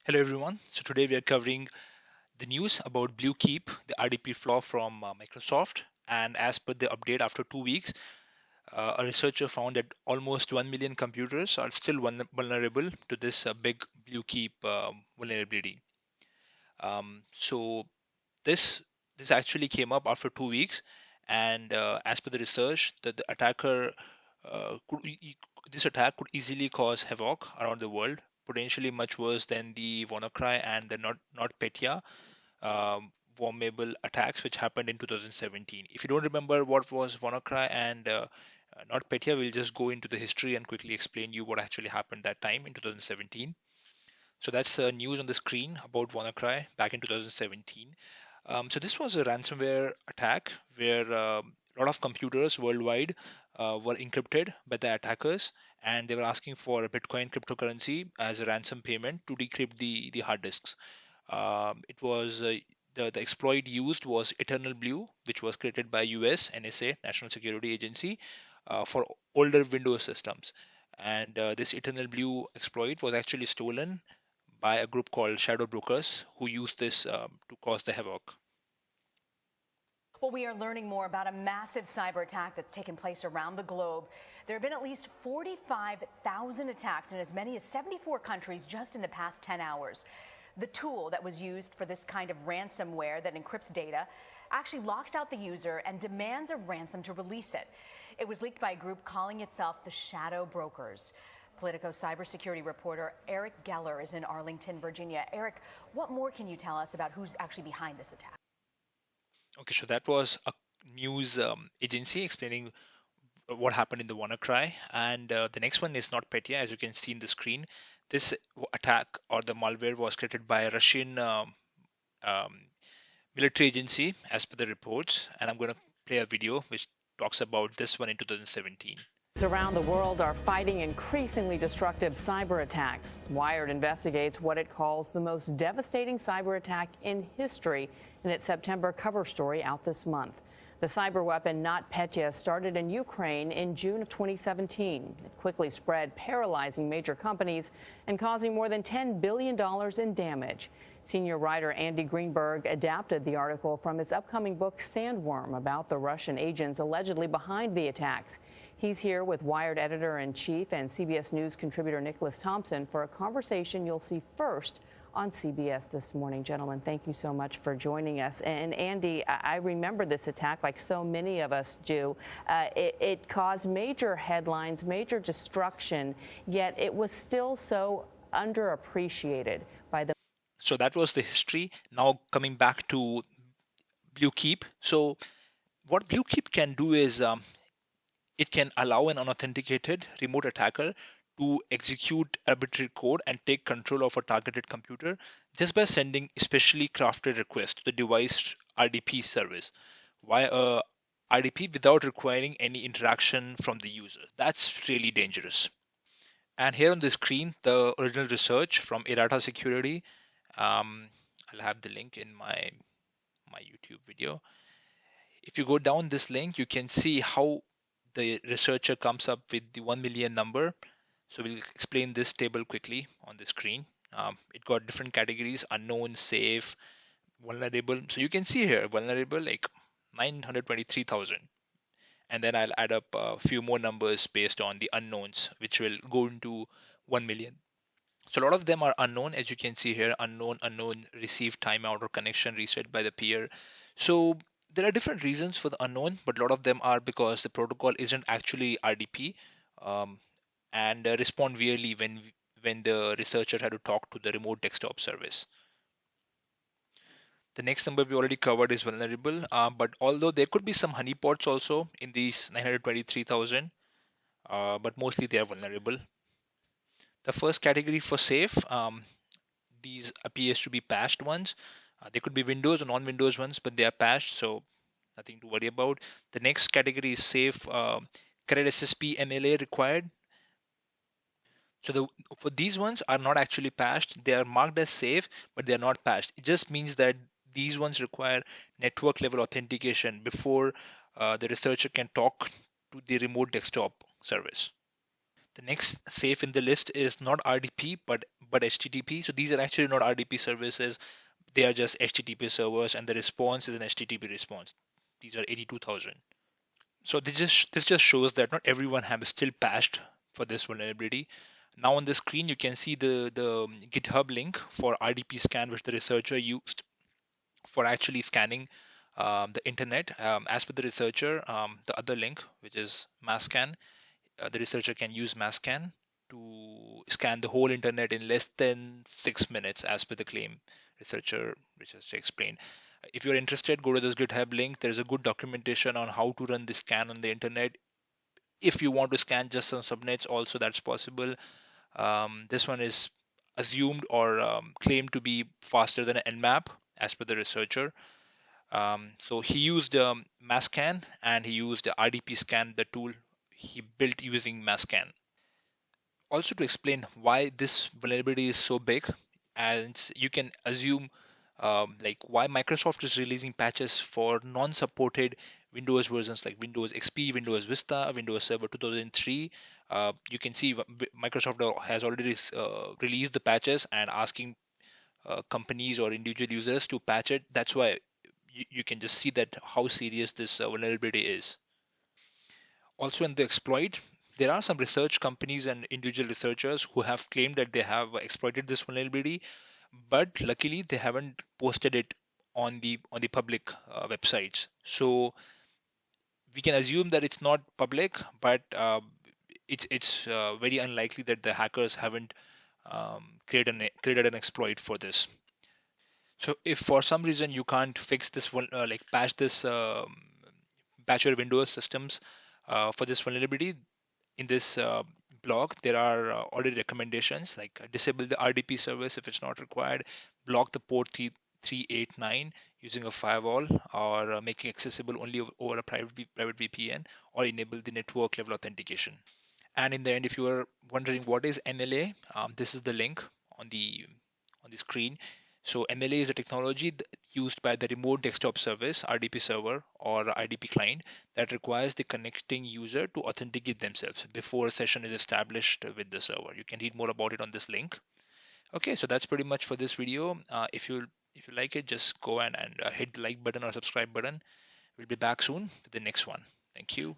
Hello everyone. So today we are covering the news about BlueKeep, the RDP flaw from Microsoft. And as per the update after 2 weeks, a researcher found that almost 1 million computers are still vulnerable to this big BlueKeep vulnerability. So this this actually came up after 2 weeks, and as per the research, the attacker this attack could easily cause havoc around the world, potentially much worse than the WannaCry and the NotPetya vulnerable attacks which happened in 2017. If you don't remember what was WannaCry and NotPetya, we'll just go into the history and quickly explain you what actually happened that time in 2017. So that's news on the screen about WannaCry back in 2017. So this was a ransomware attack where a lot of computers worldwide were encrypted by the attackers, and they were asking for a Bitcoin cryptocurrency as a ransom payment to decrypt the hard disks. It was the exploit used was Eternal Blue, which was created by US NSA, National Security Agency, for older Windows systems. And this Eternal Blue exploit was actually stolen by a group called Shadow Brokers, who used this to cause the havoc. Well, we are learning more about a massive cyber attack that's taken place around the globe. There have been at least 45,000 attacks in as many as 74 countries just in the past 10 hours. The tool that was used for this kind of ransomware that encrypts data actually locks out the user and demands a ransom to release it. It was leaked by a group calling itself the Shadow Brokers. Politico cybersecurity reporter Eric Geller is in Arlington, Virginia. Eric, what more can you tell us about who's actually behind this attack? Okay, so that was a news agency explaining what happened in the WannaCry. And the next one is NotPetya, as you can see in the screen. This attack or the malware was created by a Russian um, military agency, as per the reports. And I'm going to play a video which talks about this one in 2017. Around the world are fighting increasingly destructive cyber attacks. Wired investigates what it calls the most devastating cyber attack in history in its September cover story out this month. The cyber weapon NotPetya started in Ukraine in June of 2017. It quickly spread, paralyzing major companies and causing more than $10 billion in damage. Senior writer Andy Greenberg adapted the article from his upcoming book Sandworm about the Russian agents allegedly behind the attacks. He's here with Wired editor-in-chief and CBS News contributor Nicholas Thompson for a conversation you'll see first on CBS this morning. Gentlemen, thank you so much for joining us. And Andy, I remember this attack like so many of us do. It caused major headlines, major destruction, yet it was still so underappreciated by the. So that was the history. Now coming back to BlueKeep. So what BlueKeep can do is it can allow an unauthenticated remote attacker to execute arbitrary code and take control of a targeted computer just by sending specially crafted requests to the device RDP service via a RDP without requiring any interaction from the user. That's really dangerous. And here on the screen, the original research from Irata Security. Um, I'll have the link in my YouTube video. If you go down this link, you can see how the researcher comes up with the 1 million number. So we'll explain this table quickly on the screen. It got different categories: unknown, safe, vulnerable. So you can see here vulnerable like 923,000. And then I'll add up a few more numbers based on the unknowns, which will go into 1 million. So a lot of them are unknown, as you can see here: unknown, unknown, received timeout or connection reset by the peer. So there are different reasons for the unknown, but a lot of them are because the protocol isn't actually RDP, um, and respond weirdly when the researcher had to talk to the remote desktop service. The next number we already covered is vulnerable, but although there could be some honeypots also in these 923,000, but mostly they are vulnerable. The first category for safe, these appears to be patched ones. They could be Windows or non-Windows ones, but they are patched, so nothing to worry about. The next category is safe. Correct SSP MLA required. So for these ones are not actually patched. They are marked as safe, but they are not patched. It just means that these ones require network level authentication before the researcher can talk to the remote desktop service. The next safe in the list is not RDP but HTTP. So these are actually not RDP services. They are just HTTP servers, and the response is an HTTP response. These are 82,000. So this just shows that not everyone has still patched for this vulnerability. Now on the screen you can see the GitHub link for RDP scan, which the researcher used for actually scanning the internet. As per the researcher, the other link, which is Masscan, the researcher can use Masscan to scan the whole internet in less than 6 minutes, as per the claim researcher explained. If you're interested, go to this GitHub link. There is a good documentation on how to run the scan on the internet. If you want to scan just some subnets, also that's possible. This one is assumed or claimed to be faster than an Nmap, as per the researcher. So he used Masscan and he used RDP scan, the tool he built using Masscan. Also, to explain why this vulnerability is so big, and you can assume like why Microsoft is releasing patches for non-supported Windows versions like Windows XP, Windows Vista, Windows Server 2003. You can see Microsoft has already released the patches and asking companies or individual users to patch it. That's why you can just see that how serious this vulnerability is. Also, in the exploit, there are some research companies and individual researchers who have claimed that they have exploited this vulnerability, but luckily they haven't posted it on the public websites. So we can assume that it's not public, but it's very unlikely that the hackers haven't created an exploit for this. So if for some reason you can't fix this one, like patch your Windows systems for this vulnerability, in this blog, there are already recommendations like disable the RDP service if it's not required, block the port 389 using a firewall, or make it accessible only over a private VPN, or enable the network level authentication. And in the end, if you are wondering what is MLA, this is the link on the screen. So MLA is a technology used by the remote desktop service, RDP server or IDP client, that requires the connecting user to authenticate themselves before a session is established with the server. You can read more about it on this link. Okay, so that's pretty much for this video. If you like it, just go and hit the like button or subscribe button. We'll be back soon with the next one. Thank you.